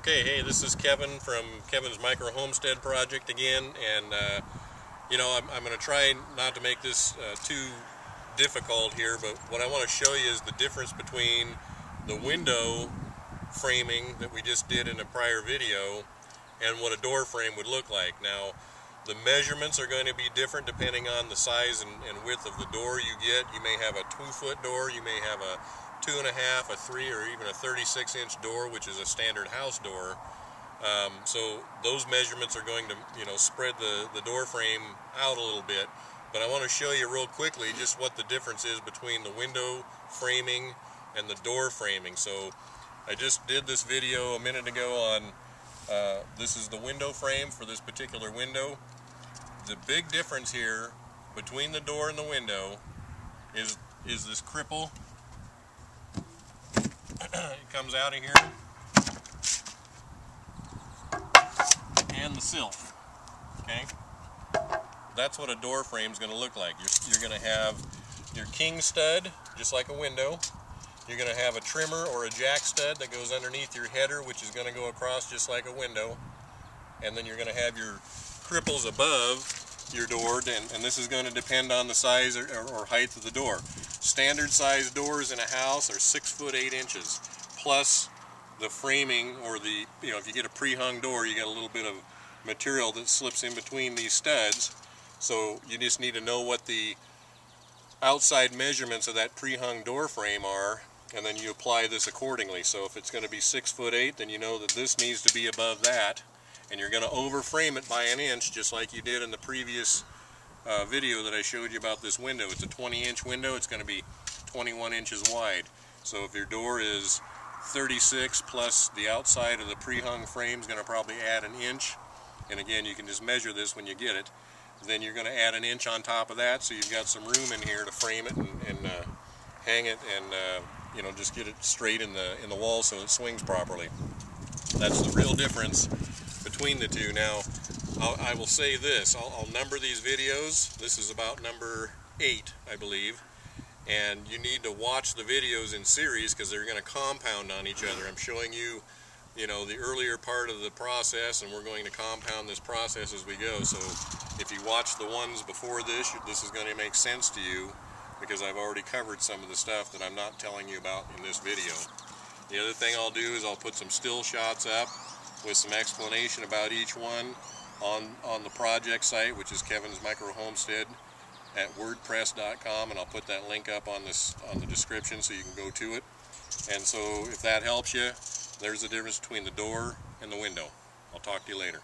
Okay, hey, this is Kevin from Kevin's Micro Homestead Project again, and you know, I'm going to try not to make this too difficult here, but what I want to show you is the difference between the window framing that we just did in a prior video and what a door frame would look like. Now, the measurements are going to be different depending on the size and width of the door you get. You may have a 2-foot door, you may have a 2.5, a 3, or even a 36-inch door, which is a standard house door. So those measurements are going to, spread the door frame out a little bit. But I want to show you real quickly just what the difference is between the window framing and the door framing. So I just did this video a minute ago on this is the window frame for this particular window. The big difference here between the door and the window is this cripple. It comes out of here, and the sill. Okay, that's what a door frame is going to look like. You're going to have your king stud, just like a window. You're going to have a trimmer or a jack stud that goes underneath your header, which is going to go across just like a window. And then you're going to have your cripples above your door, and this is going to depend on the size or height of the door. Standard size doors in a house are 6 foot 8 inches, plus the framing, or the, if you get a pre-hung door, you get a little bit of material that slips in between these studs. So you just need to know what the outside measurements of that pre-hung door frame are, and then you apply this accordingly. So if it's going to be 6 foot 8, then you know that this needs to be above that, and you're going to over frame it by an inch, just like you did in the previous video that I showed you about this window. It's a 20-inch window. It's going to be 21 inches wide. So if your door is 36 plus the outside of the pre-hung frame is going to probably add an inch, and again, you can just measure this when you get it. Then you're going to add an inch on top of that, so you've got some room in here to frame it and hang it, and just get it straight in the wall so it swings properly. That's the real difference between the two. Now, I will say this, I'll number these videos. This is about number 8, I believe, and you need to watch the videos in series because they're going to compound on each other. I'm showing you, the earlier part of the process, and we're going to compound this process as we go. So if you watch the ones before this is going to make sense to you, because I've already covered some of the stuff that I'm not telling you about in this video. The other thing I'll do is I'll put some still shots up with some explanation about each one on the project site, which is Kevin's Micro Homestead at wordpress.com, and I'll put that link up on the description so you can go to it. And so if that helps you, there's the difference between the door and the window. I'll talk to you later.